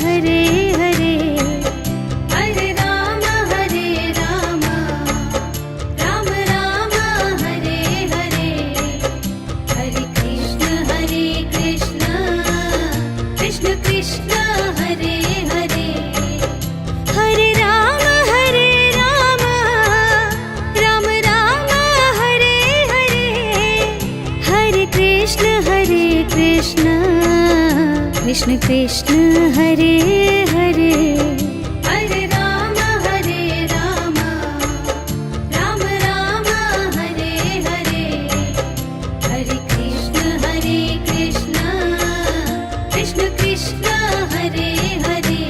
Hare Hare Hare Ram Ram Ram Hare Hare Hare Krishna Krishna Krishna Hare Hare Hare Ram Ram Ram Hare Hare Hare Krishna Krishna Krishna Hare Hare Hare Ram Ram Ram Hare Hare Hare Krishna Krishna Krishna Hare Hare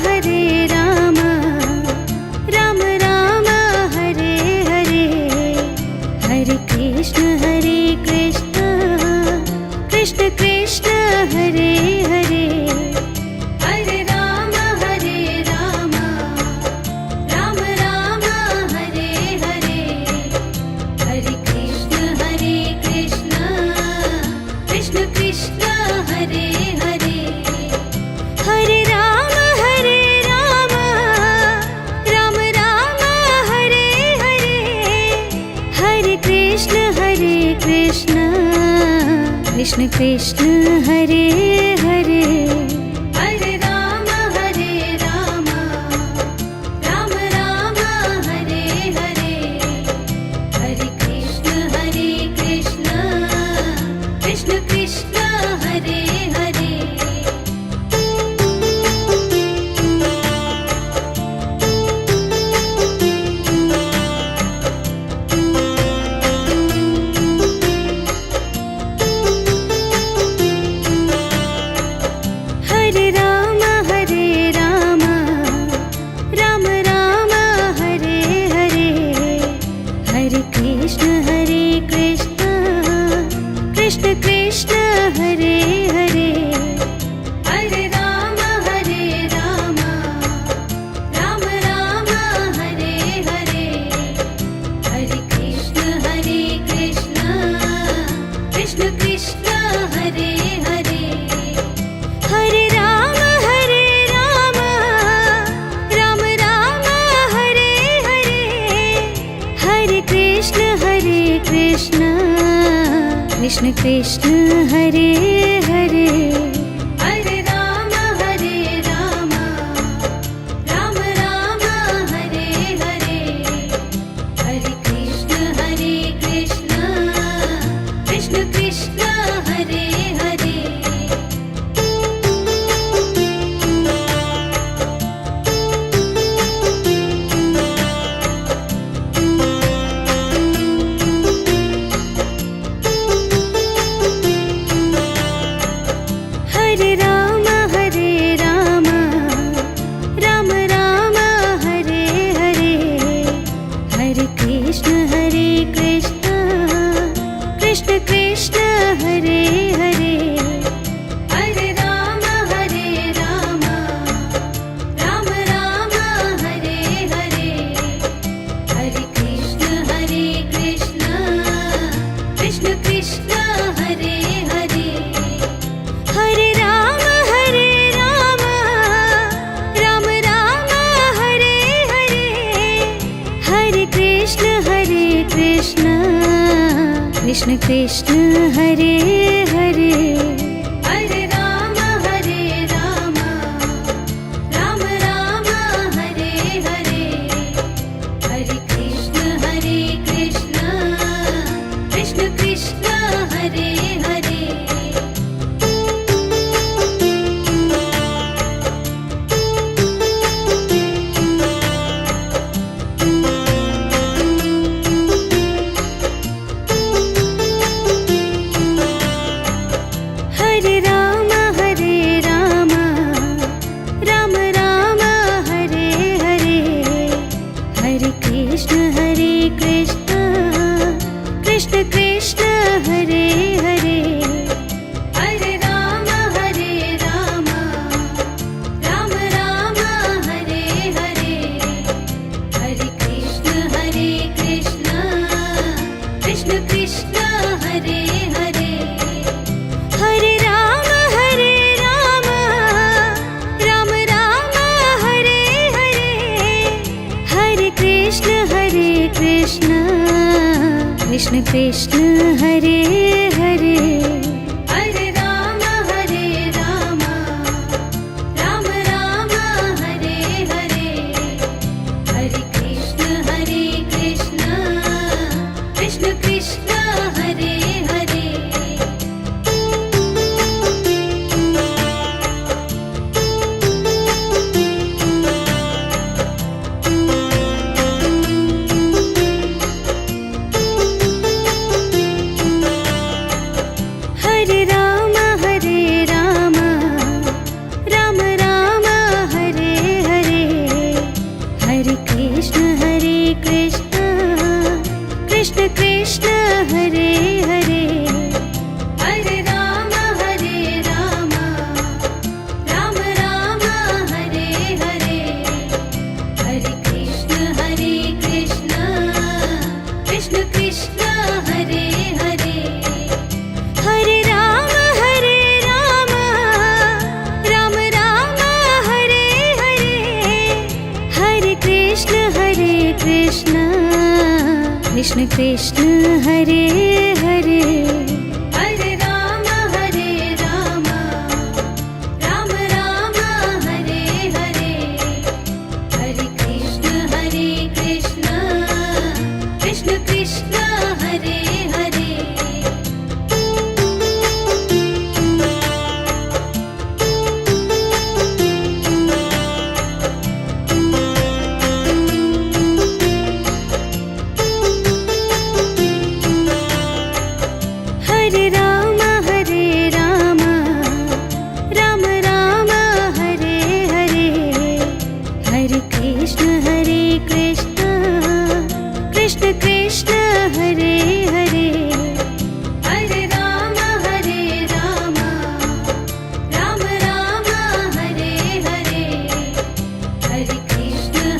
Hare Ram Ram Ram Hare Hare Hare Krishna Krishna Krishna Hare Hare Hare Ram Ram Ram Hare Hare Hare Krishna Krishna Krishna Hare Hare Hare Ram Ram Ram Hare Hare Hare Krishna Krishna Krishna Hare Hare Hare Ram Ram Ram Hare Hare Hare Krishna Krishna Krishna Hare Hare Hare Ram Ram Ram Hare Hare Hare Krishna Krishna Krishna Hare Hare Hare Ram Ram Hare Hare Hare Krishna Krishna Krishna Hare Hare Hare Ram Ram Hare Hare Hare Krishna Krishna Krishna Hare Hare Hare Ram Ram Hare Hare Hare Krishna Krishna Krishna Hare Hare Hare Ram Ram Hare Hare Hare Krishna Krishna Hare Hare Hare Ram Ram Hare Hare Hare Krishna Krishna Hare Hare Hare Ram Ram Hare Hare Hare Krishna Krishna Hare Hare Hare Ram Ram Hare Hare Hare Krishna Krishna Hare Hare Krishna Krishna Hare Hare Hare Ram Ram Ram Hare Hare Hare Krishna Krishna Krishna Hare Hare Hare Ram Ram Ram Hare Hare Hare Krishna Krishna Krishna Hare Hare Hare Ram Ram Ram Hare Hare Hare Krishna Krishna Krishna Hare Hare Hare Ram Ram Ram Hare Hare Hare Krishna Krishna Krishna Hare Hare Hare Ram Ram Ram Hare Hare Hare Krishna Krishna Krishna Hare Hare Hare Ram Ram Ram Hare Hare Hare Krishna Krishna Hare Hare Hare Ram Ram Ram Hare Hare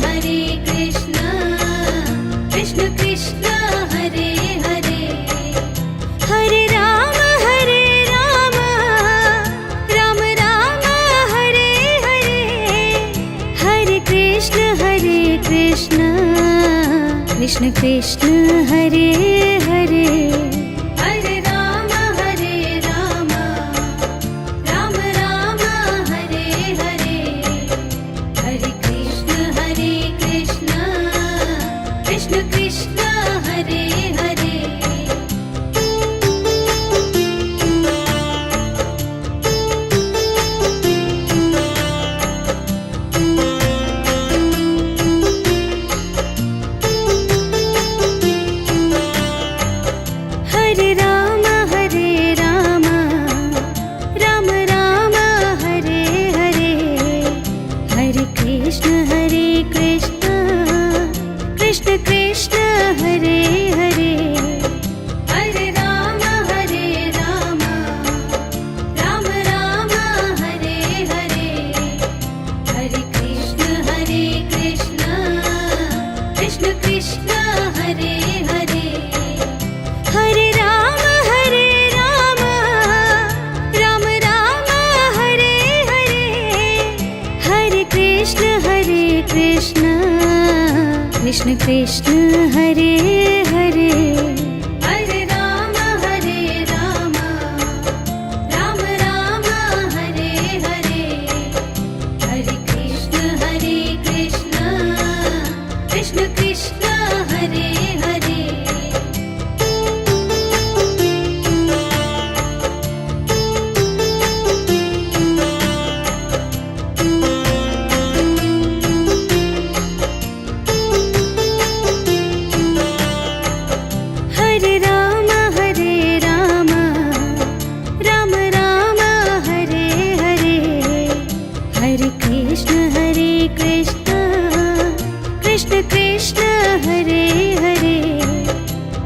Hare Krishna Krishna Hare Hare Hare Ram Ram Ram Hare Hare Hare Krishna Krishna Hare Hare Hare Ram Ram Hare Hare Hare Krishna Krishna Hare Hare Hare Ram Ram Ram Hare Hare Hare Krishna Krishna Hare Hare Hare Ram Ram Hare Hare Hare Krishna Krishna Hare Hare Hare Ram Ram Ram Hare Hare Hare Krishna Krishna Hare Hare Hare Ram Ram Hare Hare Hare Krishna Krishna Hare Hare Hare Ram Ram Ram Hare Hare Hare Krishna Krishna Hare Hare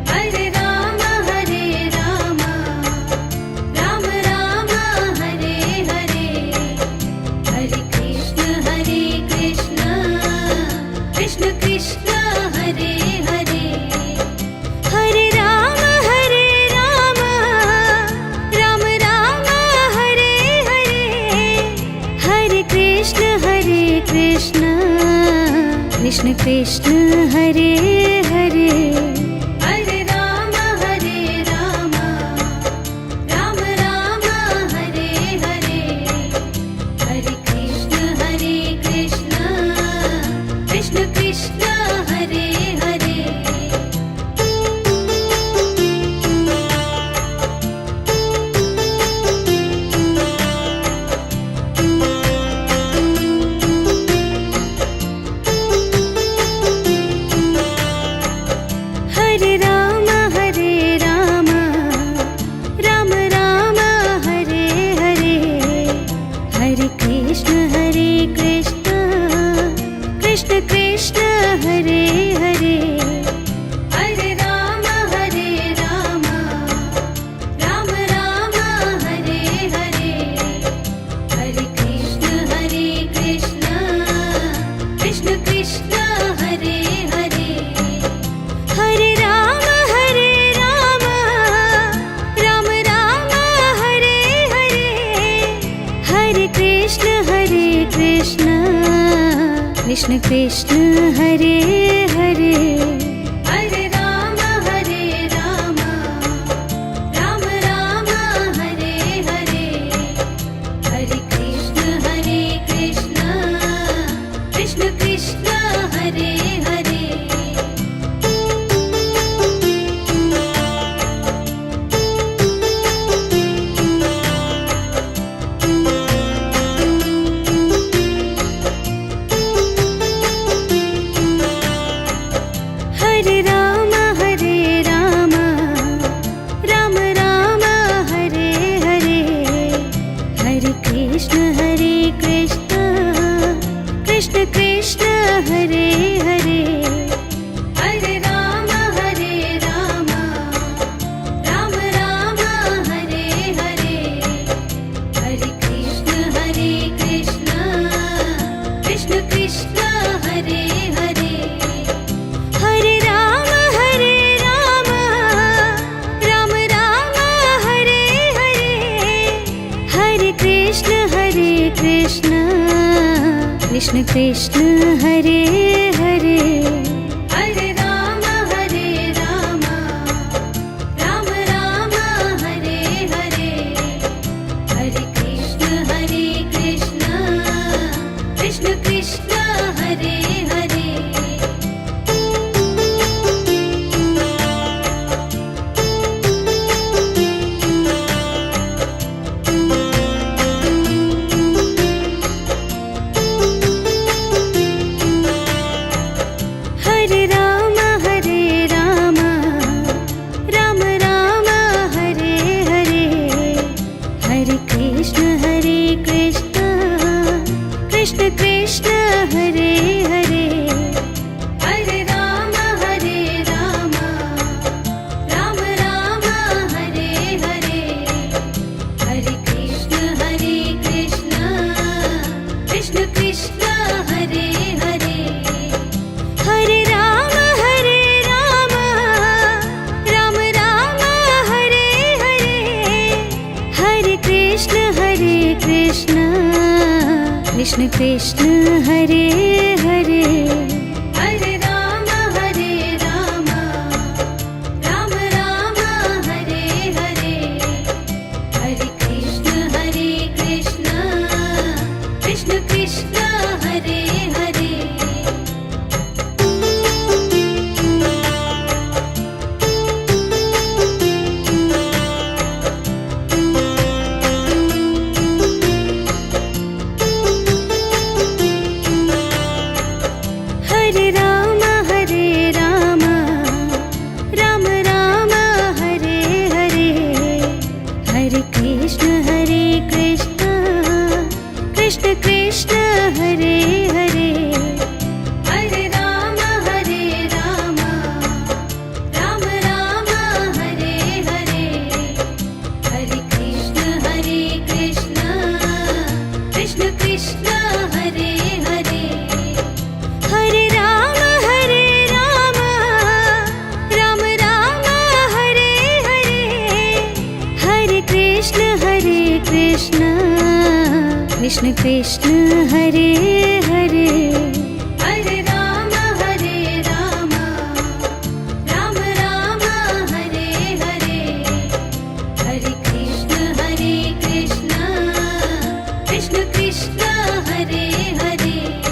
Hare Ram Ram Hare Hare Hare Krishna Krishna Hare Hare Hare Ram Ram Ram Hare Hare Hare Krishna Krishna Hare Hare Hare Ram Hare Krishna Krishna Krishna Hare Hare Hare Ram Ram Ram Hare Hare Hare Krishna Krishna Krishna Hare Hare Hare Ram Ram Ram Hare Hare Hare Krishna Krishna Krishna Hare Hare Hare Ram Ram Ram Hare Hare Hare Krishna Krishna Krishna Hare Hare Hare Ram Ram Ram Hare Hare Hare Krishna Krishna Krishna Hare Hare Hare Ram Ram Ram Hare Hare Hare Krishna Krishna Krishna Hare Hare Hare Ram Ram Ram Hare Hare Hare Krishna Krishna Krishna Hare Hare Hare Ram Ram Ram Hare Hare Hare Krishna Krishna Krishna Hare Hare Hare Ram Ram Ram Hare Hare Hare Krishna Krishna Krishna Hare Hare Hare Ram Ram Ram Hare Hare Hare Krishna Krishna Krishna Hare Hare Hare Ram Ram Ram Hare Hare Hare Krishna Krishna Hare Hare Hare Ram Ram Ram Hare Hare Hare Krishna Krishna Krishna Hare Hare Hare Ram Ram Ram Hare Hare Hare Krishna Krishna Hare Hare Hare Ram Ram Ram Hare Hare Hare Krishna Krishna Krishna Hare Hare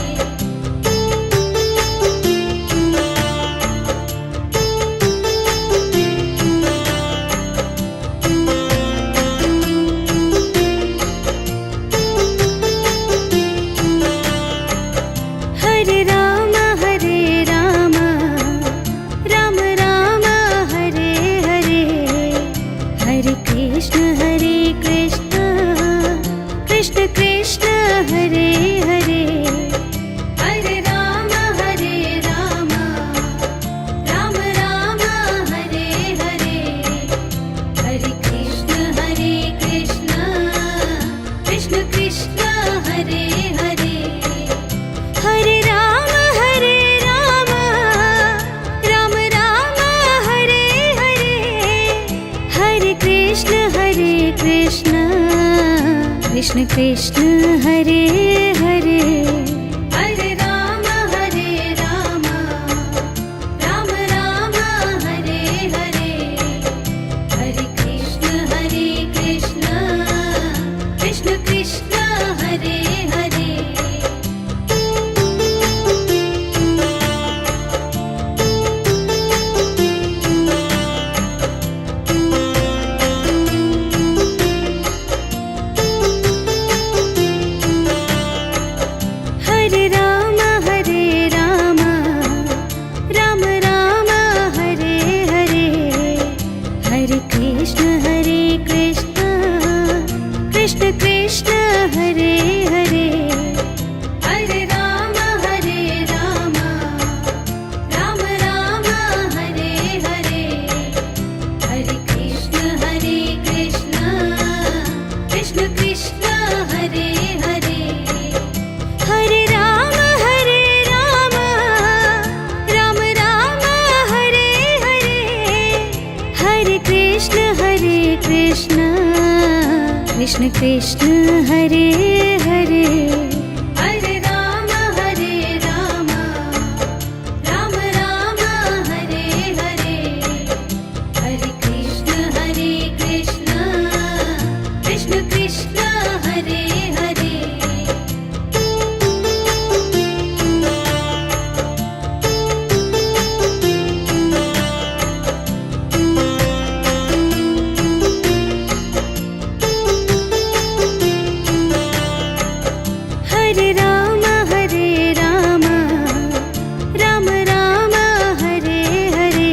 Hare Ram Ram Ram Hare Hare Hare Krishna Krishna Hare Hare Hare Ram Ram Ram Hare Hare Hare Krishna Krishna Krishna Hare Hare Hare Ram Ram Ram Hare Hare Hare Krishna Krishna Krishna Hare Hare Hare Ram Ram Ram Hare Hare Hare Krishna Krishna Krishna Hare Hare Hare Ram Ram Ram Hare Hare Hare Krishna Krishna Krishna Hare Hare Hare Ram Ram Hare Hare Hare Krishna Krishna Krishna Hare Hare Hare Ram Ram Ram Hare Hare Hare Krishna Krishna Krishna Hare Hare Hare Ram Ram Hare Hare Hare Krishna Krishna Hare Hare Hare Ram Ram Ram Hare Hare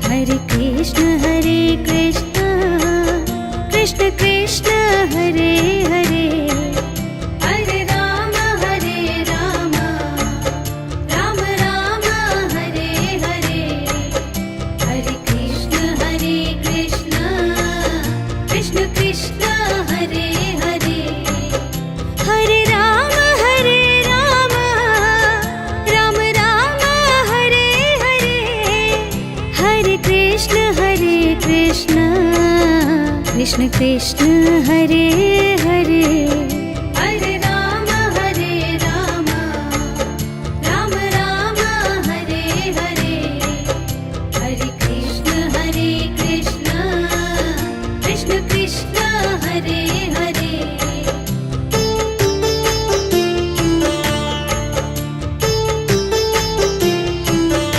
Hare Krishna Krishna Hare Hare Hare Ram Ram Hare Hare Hare Krishna Krishna Hare Hare Hare Ram Ram Ram Hare Hare Hare Krishna Krishna Krishna Hare Hare Hare Ram Ram Hare Hare Hare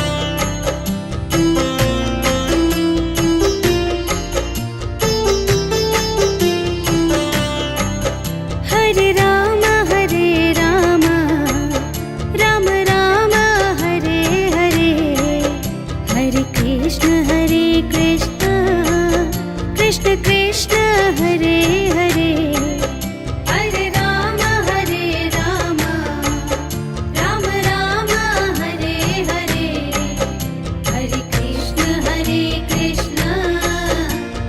Krishna Krishna Hare Hare Hare Ram Ram Ram Hare Hare Hare Krishna Krishna Hare Hare Hare Ram Ram Hare Hare Hare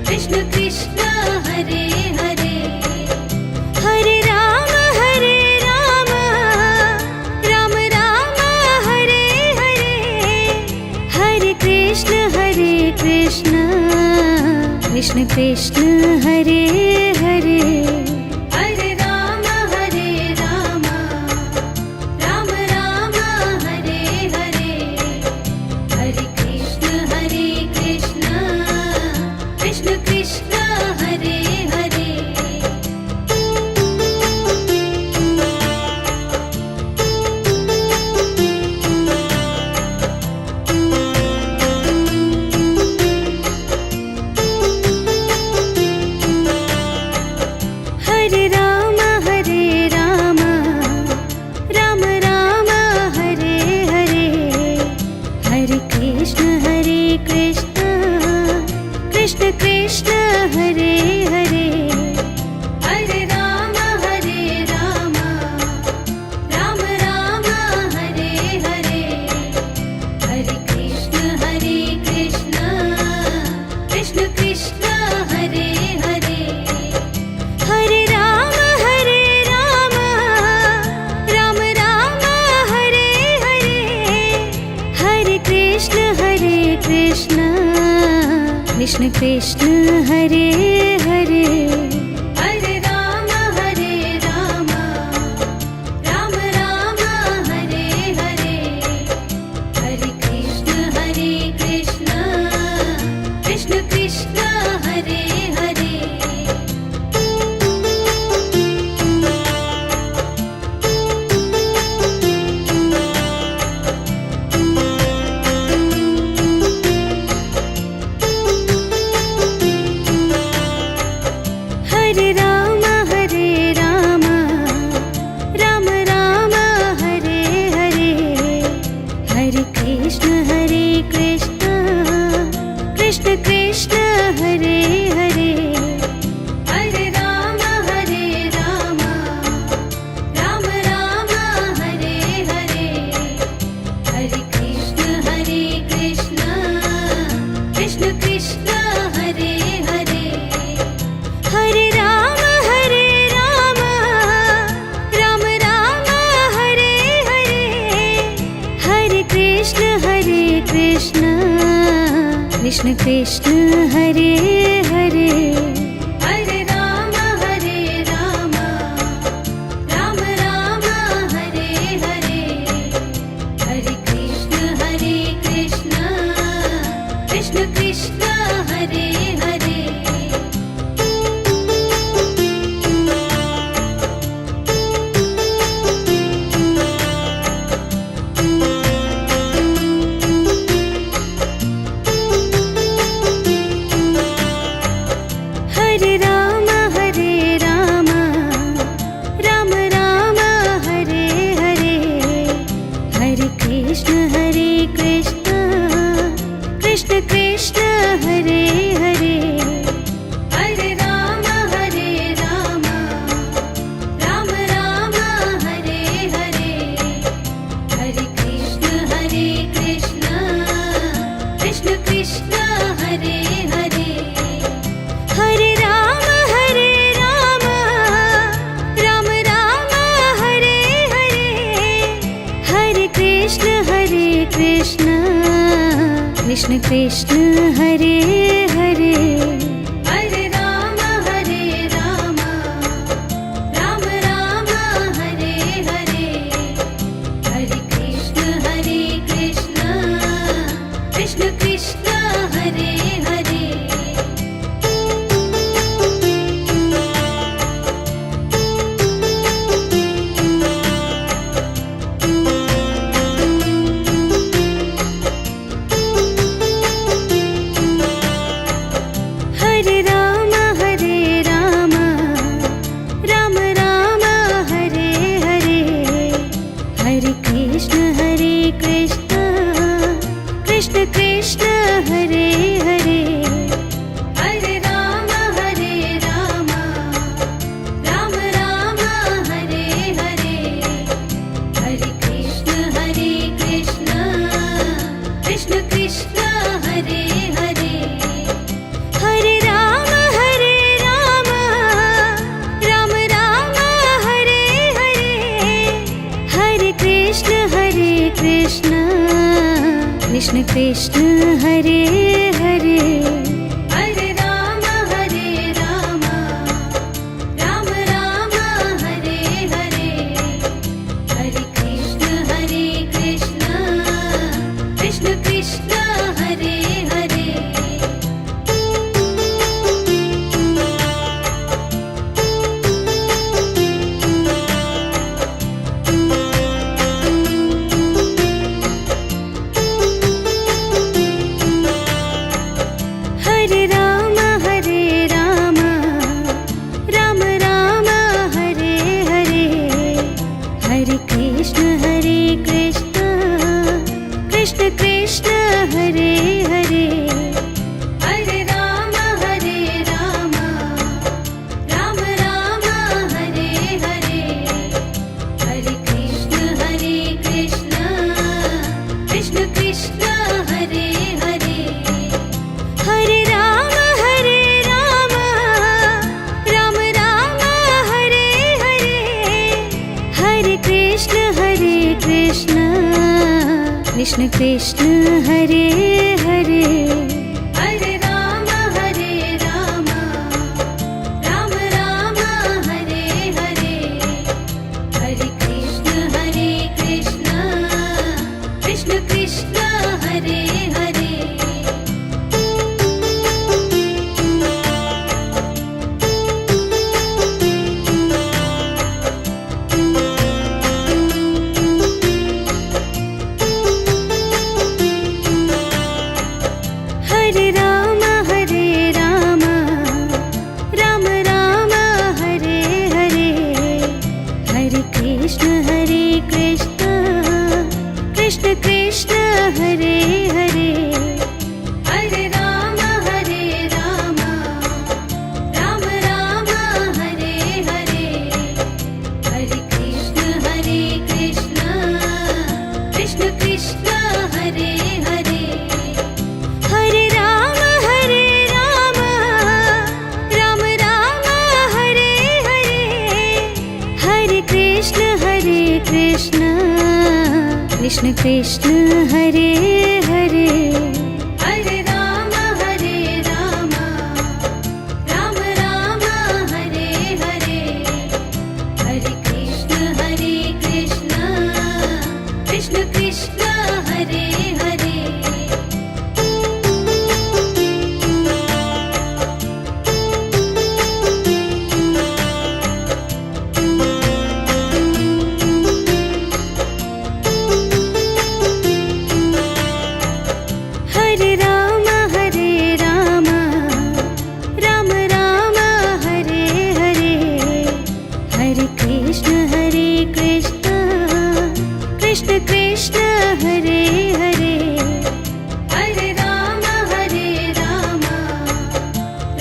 Krishna Krishna Hare Hare Hare Ram Ram Ram Hare Hare Hare Krishna Krishna Hare Hare Hare Ram Ram Hare Hare Hare Krishna Krishna Hare Hare Hare Ram Ram Ram Hare Hare Hare Krishna Krishna Hare Hare Hare Ram Ram Hare Hare Hare Krishna Krishna Hare Hare Hare Ram Ram Ram Hare Hare Hare Krishna Krishna Hare Hare Hare Ram Krishna Krishna Hare Hare Hare Ram Ram Ram Hare Hare Hare Krishna Krishna Krishna Hare Hare Hare Ram Ram Ram Hare Hare Hare Krishna Krishna Krishna Krishna Hare Hare Hare Ram Ram Ram Hare Hare Hare Krishna Krishna Krishna Hare Hare Hare Ram Ram Ram Hare Hare Hare Krishna Krishna Krishna Krishna Hare Hare Hare Ram Ram Ram Hare Hare Hare Krishna Krishna Krishna Hare Hare Hare Ram Ram Ram Hare Hare Hare Krishna Krishna Krishna Krishna Hare Hare Hare Ram Ram Ram Hare Hare Hare Krishna Krishna Krishna Hare Hare Hare Ram Ram Ram Hare Hare Hare Krishna Krishna Krishna Krishna Hare Hare Hare Ram Ram Hare Hare Hare Krishna Krishna Krishna Hare Hare Hare Ram Ram Ram Hare Hare Hare Krishna Krishna Krishna Krishna Hare Hare Hare Ram Ram Hare Hare Hare Krishna Krishna Krishna Hare Hare Hare Ram Ram Hare Hare Hare Krishna Krishna Krishna Hare Hare Hare Ram Ram Hare Hare Hare Krishna Krishna Krishna Hare Hare Hare Ram Ram Ram Hare Hare Hare Krishna Krishna Krishna Krishna Hare Hare Hare Ram Ram Hare Hare Hare Krishna Krishna Krishna Hare Hare Hare Ram Ram Hare Hare Hare Krishna Krishna Krishna Hare Hare Hare Ram Krishna Krishna Krishna Hare Hare Hare Ram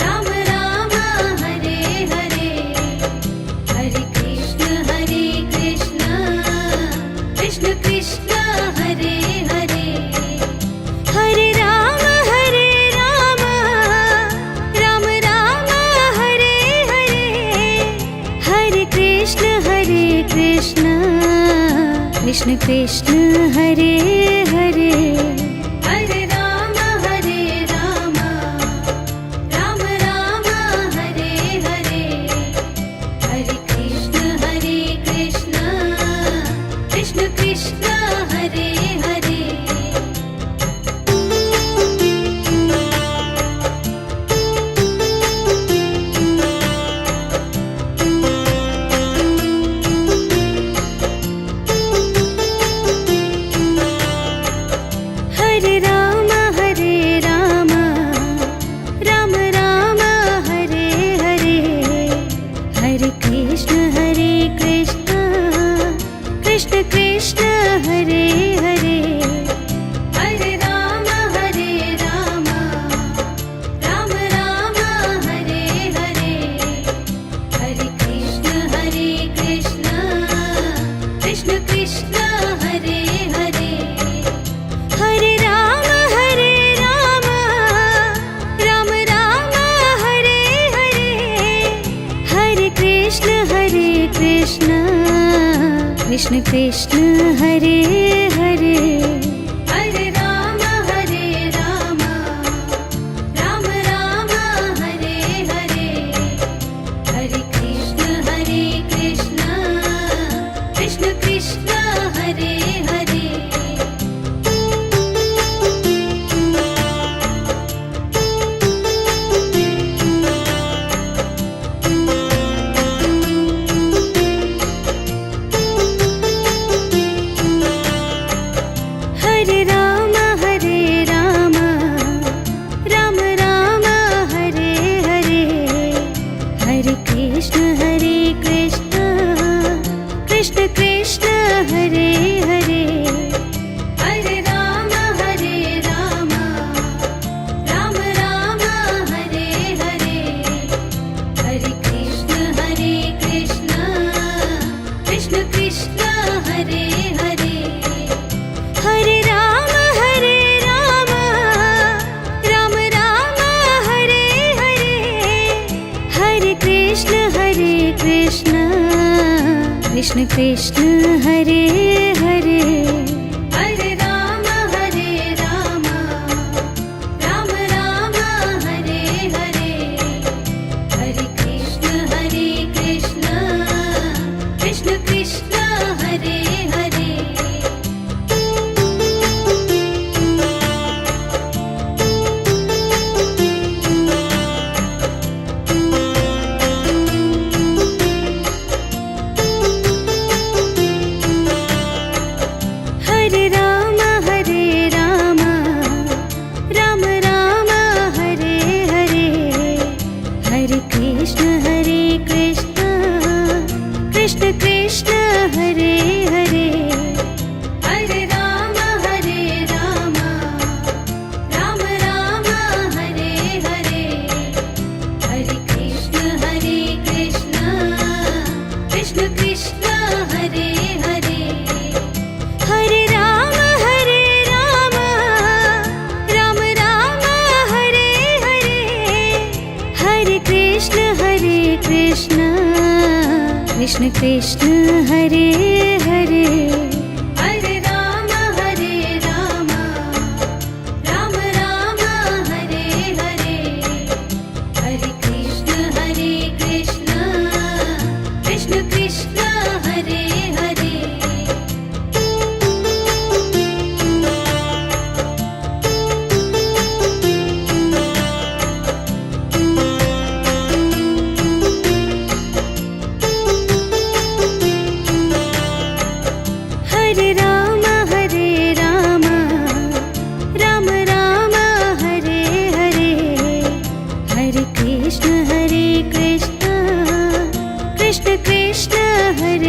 Ram Ram Hare Hare Hare Krishna Krishna Krishna Hare Hare Hare Ram Ram Ram Hare Hare Hare Krishna Krishna Krishna Hare Hare Hare Ram Ram Ram Hare Hare Hare Krishna Krishna Krishna Hare Hare Hare Ram Ram Ram Hare Hare Hare Krishna Krishna Krishna Hare Hare Hare Ram Ram Ram Hare Hare Hare Krishna Krishna Krishna Hare Hare Hare Ram Ram Ram Hare Hare Hare Krishna Krishna Krishna Hare Hare Hare Ram Ram Ram Hare Hare Hare Krishna Krishna Krishna Hare Hare Hare Ram Ram Ram Hare Hare Hare Krishna Krishna Krishna Hare Hare Hare Ram Ram Ram Hare Hare Hare Krishna Krishna Krishna Hare Hare Hare Ram Ram Ram Hare Hare Hare Krishna Krishna Krishna Hare Hare Hare Ram Ram Ram Hare Hare Hare Krishna Krishna Krishna Hare Hare Hare Ram Ram Ram Hare Hare Hare Krishna Krishna Krishna Hare Hare Hare Ram Ram Ram Hare Hare Hare Krishna Krishna Krishna Hare Hare Hare Ram Ram Ram Hare Hare Hare Krishna Krishna Krishna Hare Hare Hare Ram Ram Ram Hare Hare Hare Krishna Krishna Krishna Hare Hare Hare Ram Ram Ram Hare Hare Hare Krishna Krishna Krishna Hare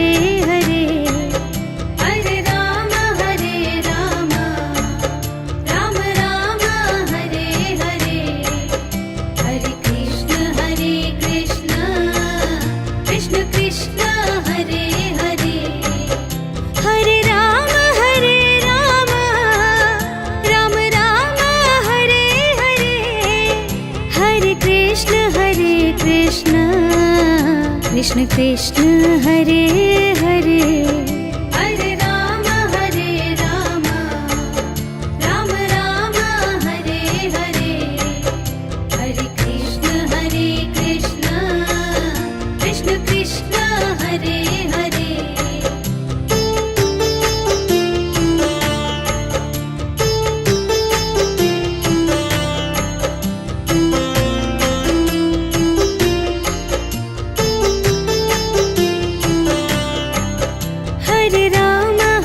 Krishna Krishna Hare Hare Hare Ram Ram Ram Hare Hare Hare Krishna Krishna Krishna Hare Hare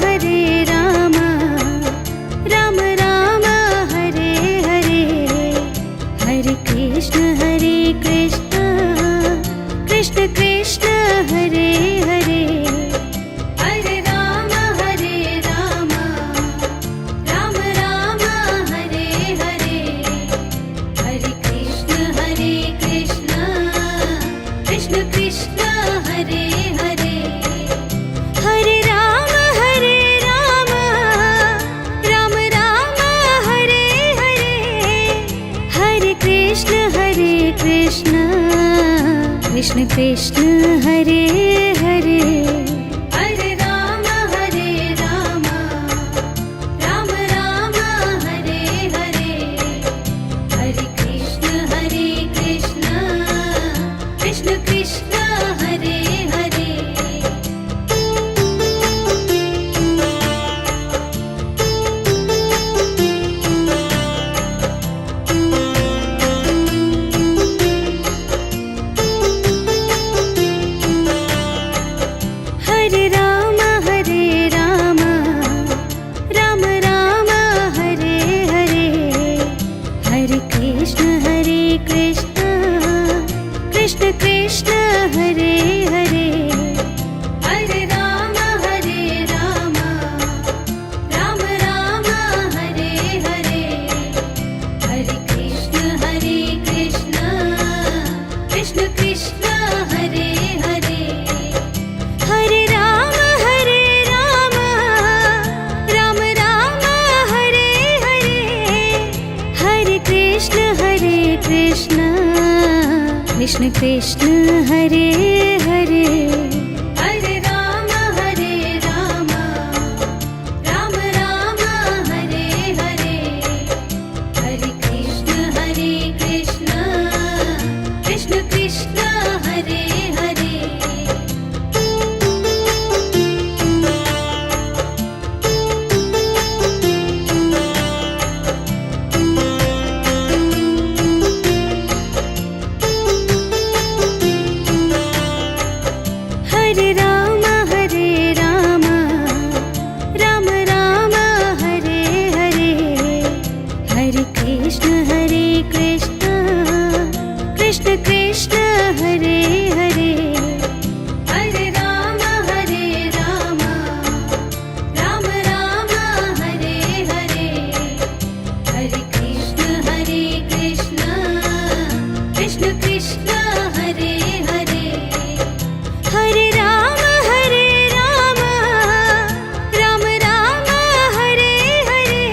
Hare Ram Ram Ram Hare Hare Hare Krishna Krishna Krishna Hare Hare Hare Ram Ram Hare Hare Hare Krishna Krishna Krishna Hare Hare Hare Ram Ram Ram Hare Hare Hare Krishna Krishna Krishna Hare Hare Hare Ram Ram Hare Hare Hare Krishna Krishna Krishna Hare Hare Hare Ram Ram Hare Hare Hare Krishna Krishna Hare Hare Hare Ram Ram Hare Hare Hare Krishna Krishna Hare Hare Hare Ram Ram Hare Hare Hare Krishna Krishna Hare Hare Hare Ram Ram Hare Hare Hare Krishna Krishna Hare Hare Hare Ram Ram Hare Hare Hare Krishna Krishna Hare Hare Hare Ram Ram Hare Hare Hare Krishna Krishna Hare Hare Hare Ram Ram Hare Hare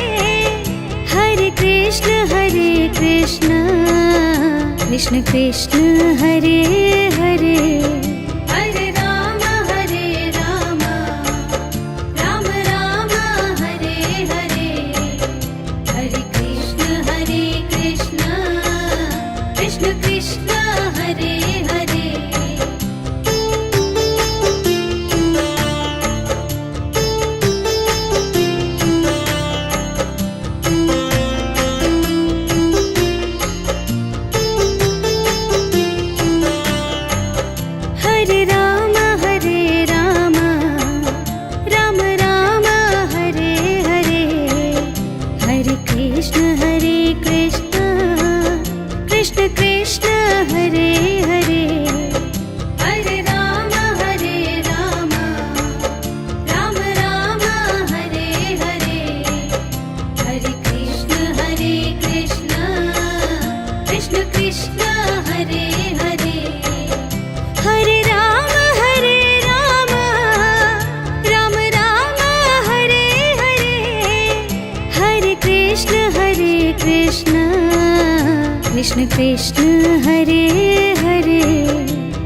Hare Krishna Krishna Hare Hare Hare Ram Ram Hare Hare Hare Krishna Krishna Hare Hare Hare Ram Ram Hare Hare Hare Krishna Krishna Hare Hare Hare Ram Ram Hare Hare Hare Krishna Krishna Hare Hare Hare Ram Ram Hare Hare Hare Krishna Krishna Hare Hare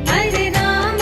Hare Ram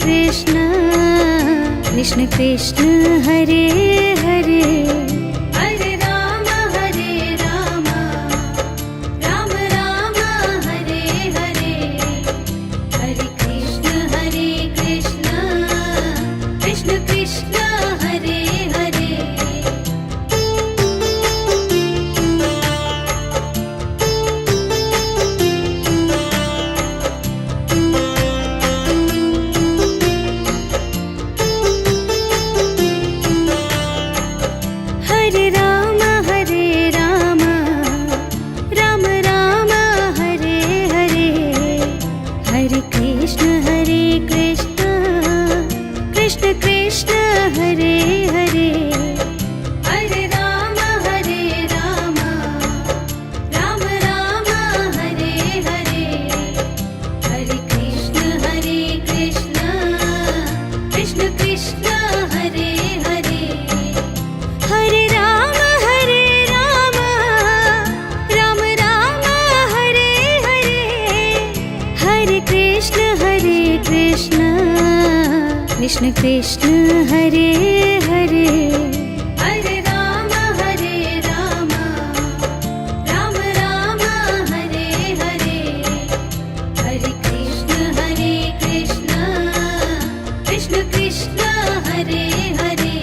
Krishna Krishna Krishna Hare Hare Hare Ram Ram Ram Hare Hare Hare Krishna Krishna Krishna Hare Hare Hare Ram Ram Ram Hare Hare Hare Krishna Krishna Krishna Krishna Hare Hare Hare Ram Ram Ram Hare Hare Hare Krishna Krishna Krishna Hare Hare Hare Ram Ram Ram Hare Hare Hare Krishna Krishna Krishna Krishna Hare Hare Hare Ram Ram Hare Hare Hare Krishna Krishna Krishna Hare Hare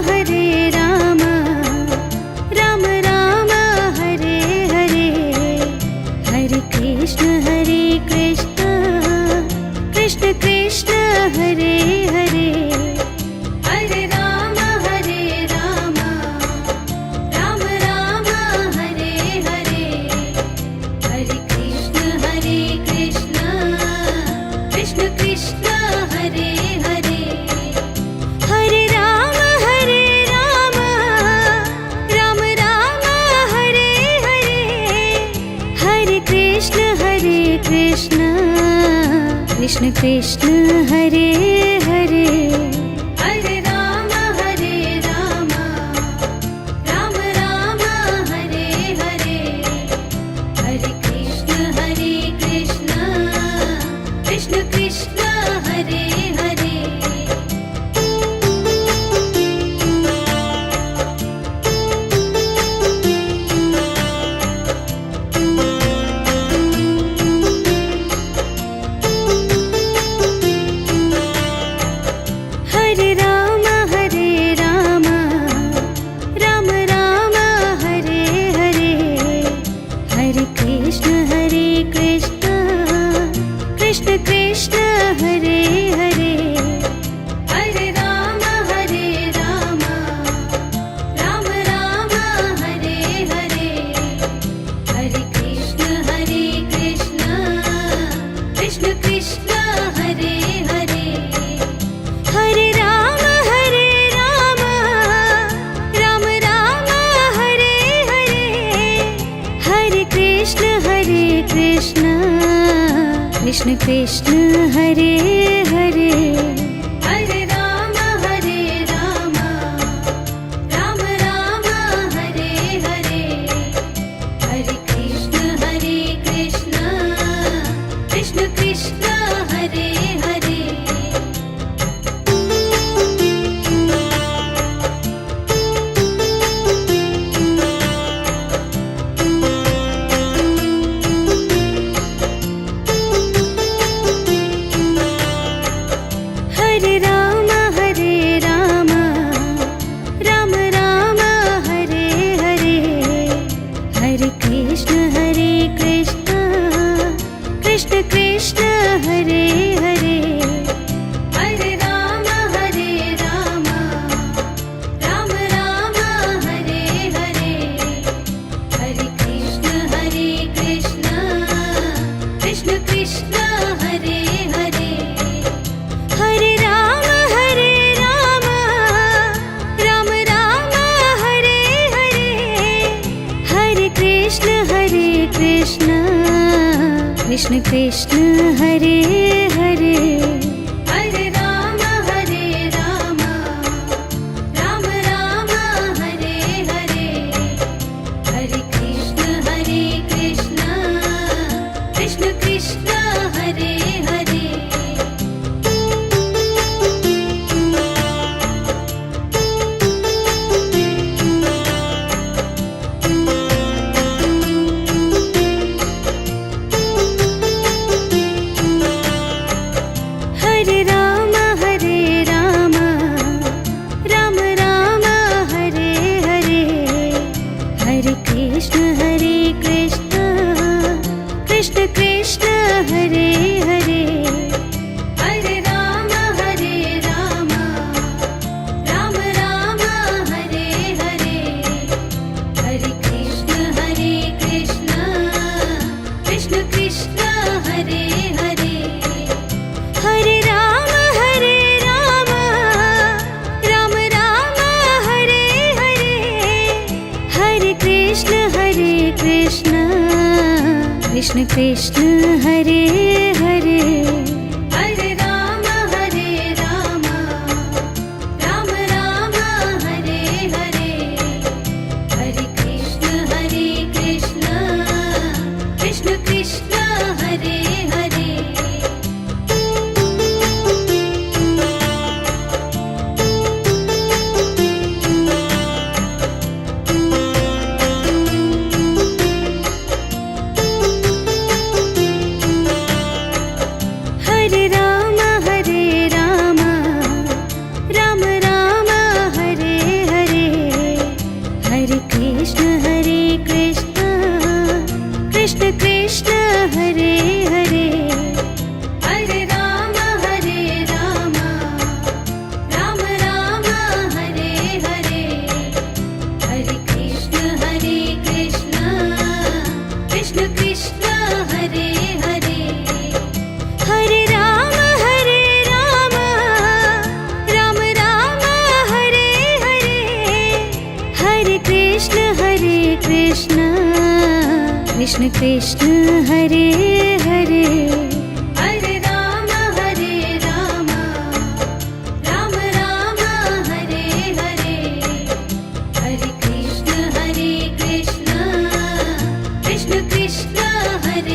Hare Ram Ram Ram Hare Hare Hare Krishna Krishna Krishna Krishna Hare Hare Hare Ram Ram Hare Hare Hare Krishna Krishna Krishna Hare Hare Hare Ram Ram Ram Hare Hare Hare Krishna Krishna Krishna Krishna Hare Hare Hare Ram Ram Hare Hare Hare Krishna Krishna Hare Hare Hare Ram Ram Ram Hare Hare Hare Krishna Krishna Krishna Krishna Hare Hare Hare Ram Ram Hare Hare Hare Krishna Krishna Hare Hare Hare Ram Ram Ram Hare Hare Hare Krishna Krishna Krishna Krishna Hare Hare Hare Ram Ram Hare Hare Hare Krishna Krishna Krishna Hare Hare Hare Ram Ram Ram Hare Hare Hare Krishna Krishna Krishna Krishna Hare Hare Hare Ram Ram Hare Hare Hare Krishna Krishna Hare Hare Hare Ram Ram Ram Hare Hare Hare Krishna Krishna Krishna Hare Hare Hare Ram Ram Ram Hare Hare Hare Krishna Krishna Krishna Hare Hare Hare Ram Ram Ram Hare Hare Hare Krishna Krishna Krishna Hare Hare Hare Ram Ram Hare Hare Hare Krishna Krishna Krishna Hare Hare Hare Ram Ram Ram Hare Hare Hare Krishna Krishna Krishna Hare Hare Hare Ram Ram Hare Hare Hare Krishna Krishna Krishna Hare Hare Hare Ram Ram Ram Hare Hare Hare Krishna Krishna Krishna Hare Hare Hare Ram Ram Hare Hare Hare Krishna Krishna Krishna Hare Hare Hare Ram Ram Ram Hare Hare Hare Krishna Krishna Krishna Hare Hare Hare Ram Ram Hare Hare Hare Krishna Krishna Krishna Hare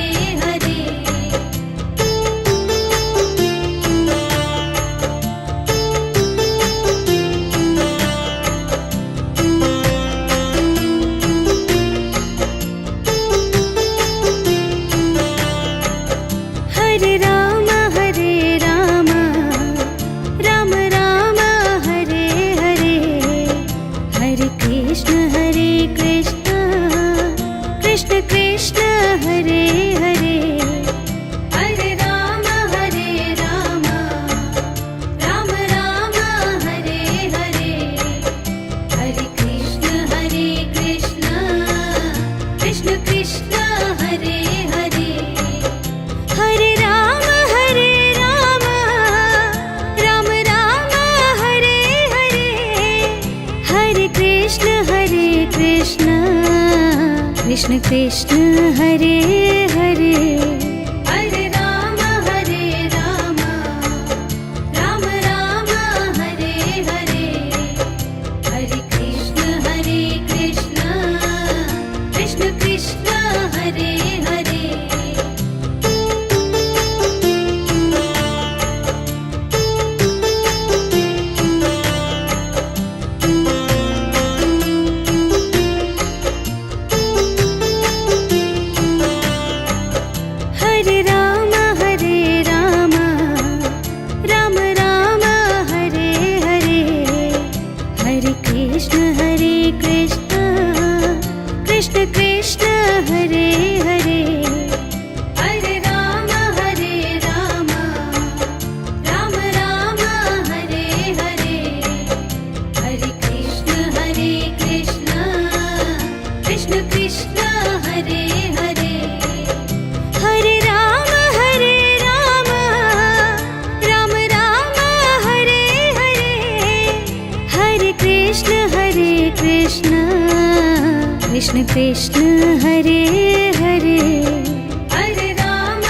Hare Hare Ram Ram Ram Hare Hare Hare Krishna Krishna Krishna Hare Hare Hare Ram Ram Hare Hare Hare Krishna Krishna Hare Hare Hare Ram Ram Hare Hare Hare Krishna Krishna Krishna Hare Hare Hare Ram Ram Hare Hare Hare Krishna Krishna Krishna Hare Hare Hare Ram Ram Hare Hare Hare Krishna Krishna Krishna Hare Hare Hare Ram Ram Hare Hare Hare Krishna Krishna Krishna Hare Hare Hare Ram Ram Hare Hare Hare Krishna Krishna Krishna Hare Hare Hare Ram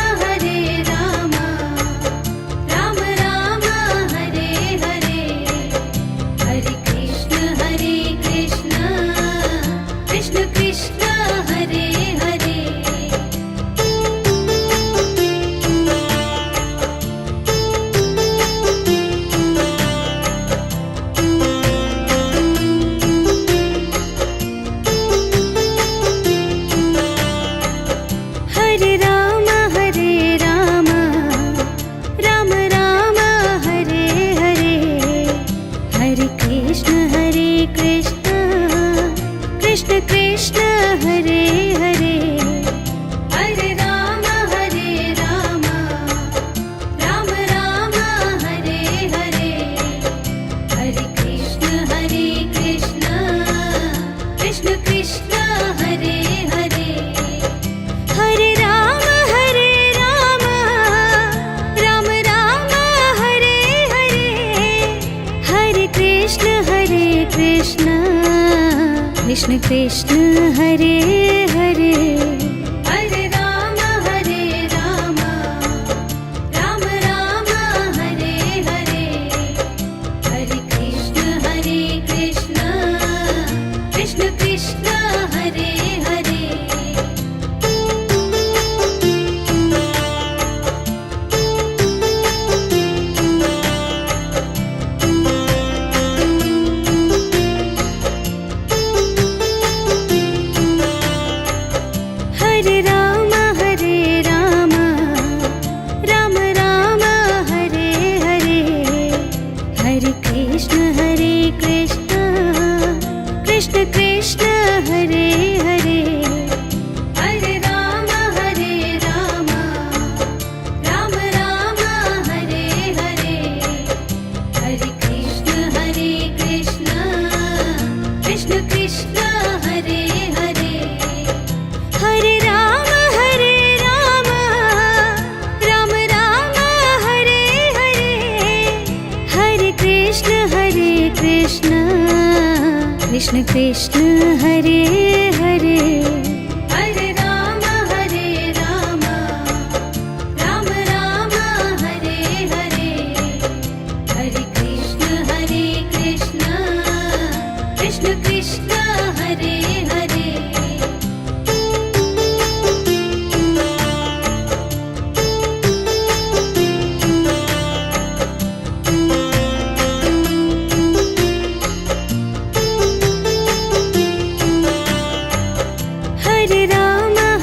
Krishna Krishna Hare Hare Hare Ram Ram Ram Hare Hare Hare Krishna Krishna Krishna Krishna Hare Hare Hare Ram Ram Ram Hare Hare Hare Krishna Krishna Krishna Krishna Hare Hare Hare Ram Ram Ram Hare Hare Hare Krishna Krishna Krishna Krishna Hare Hare Hare Ram Ram Ram Hare Hare Hare Krishna Krishna Krishna Krishna Hare Hare Hare Ram Ram Ram Hare Hare Hare Krishna Krishna Krishna Krishna Hare Hare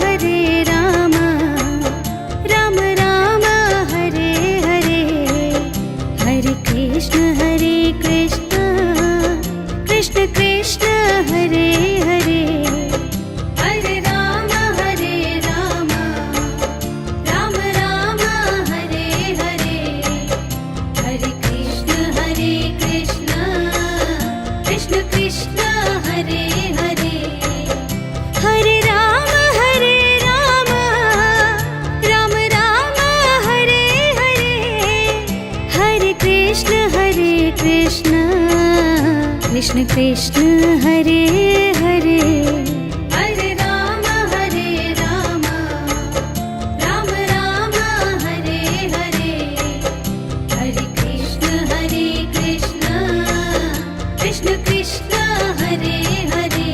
Hare Ram Ram Ram Hare Hare Hare Krishna Krishna Krishna Krishna Hare Hare Hare Ram Ram Ram Hare Hare Hare Krishna Krishna Krishna Krishna Hare Hare Hare Ram Ram Ram Hare Hare Hare Krishna Krishna Krishna Krishna Hare Hare Hare Ram Ram Ram Hare Hare Hare Krishna Krishna Krishna Krishna Hare Hare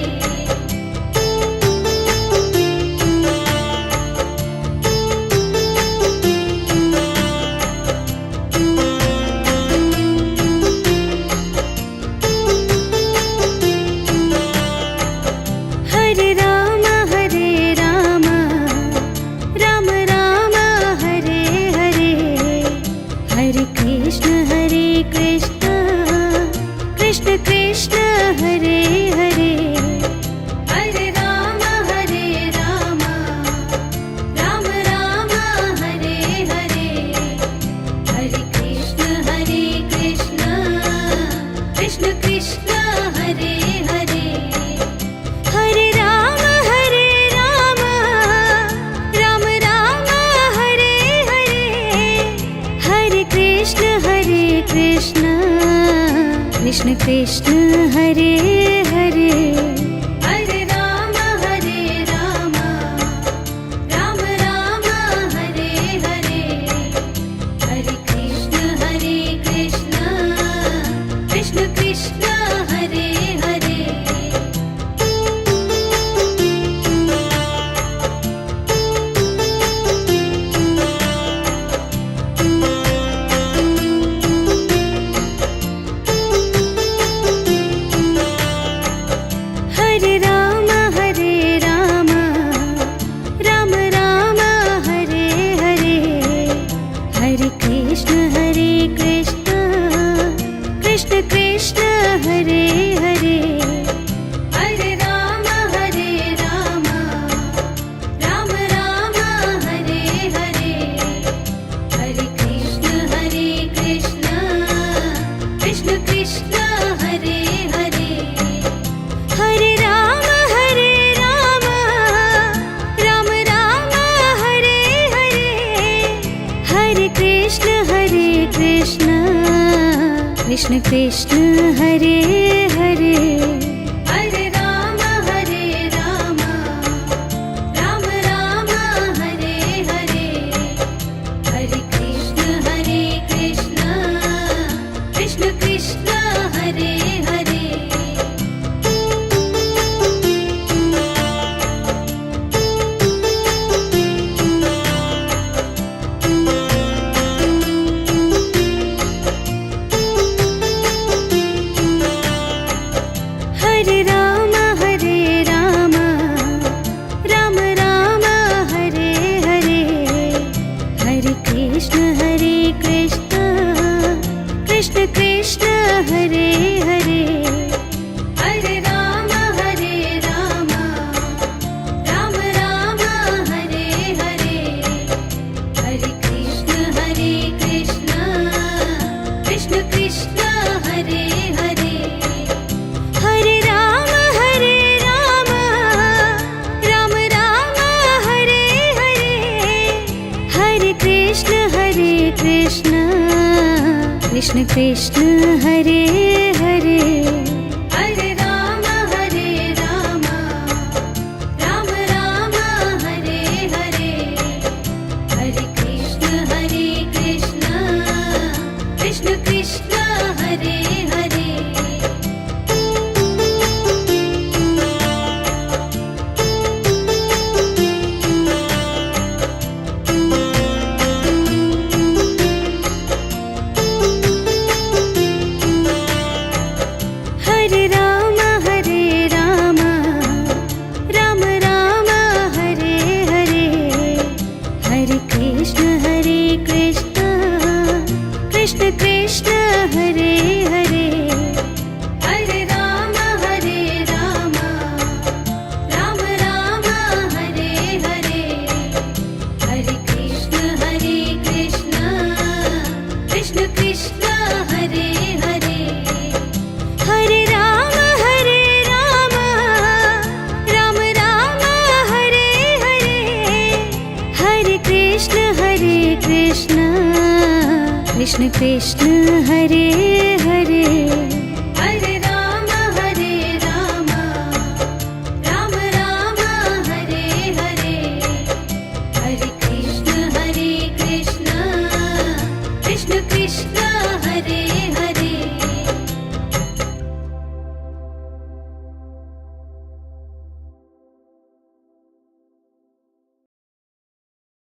Hare Ram Ram Ram Hare Hare Hare Krishna Krishna Krishna Krishna Hare Hare Hare Ram Ram Ram Hare Hare Hare Krishna Krishna Krishna Krishna Hare Hare Hare Ram Ram Ram Hare Hare Hare Krishna Krishna Krishna Krishna Hare Hare Hare Ram Ram Ram Hare Hare Hare Krishna Krishna Krishna Krishna Hare Hare Hare Ram Ram Ram Hare Hare Hare Krishna Krishna Krishna Krishna Hare Hare Hare Ram Ram Ram Hare Hare Hare Krishna Krishna Krishna Krishna Hare Hare Hare Ram Ram Ram Hare Hare Hare Krishna Krishna Krishna Krishna Hare Hare Hare Ram Krishna Krishna Hare Hare Hare Ram Ram Ram Hare Hare Hare Krishna Krishna Krishna Hare Hare Hare Ram Ram Ram Hare Hare Hare Krishna Krishna Krishna Hare Hare Hare Ram Ram Hare Hare Hare Krishna Krishna Krishna Hare Hare Hare Ram Ram Ram Hare Hare Hare Krishna Krishna Krishna Hare Hare Hare Ram Ram Hare Hare Hare Krishna Krishna Krishna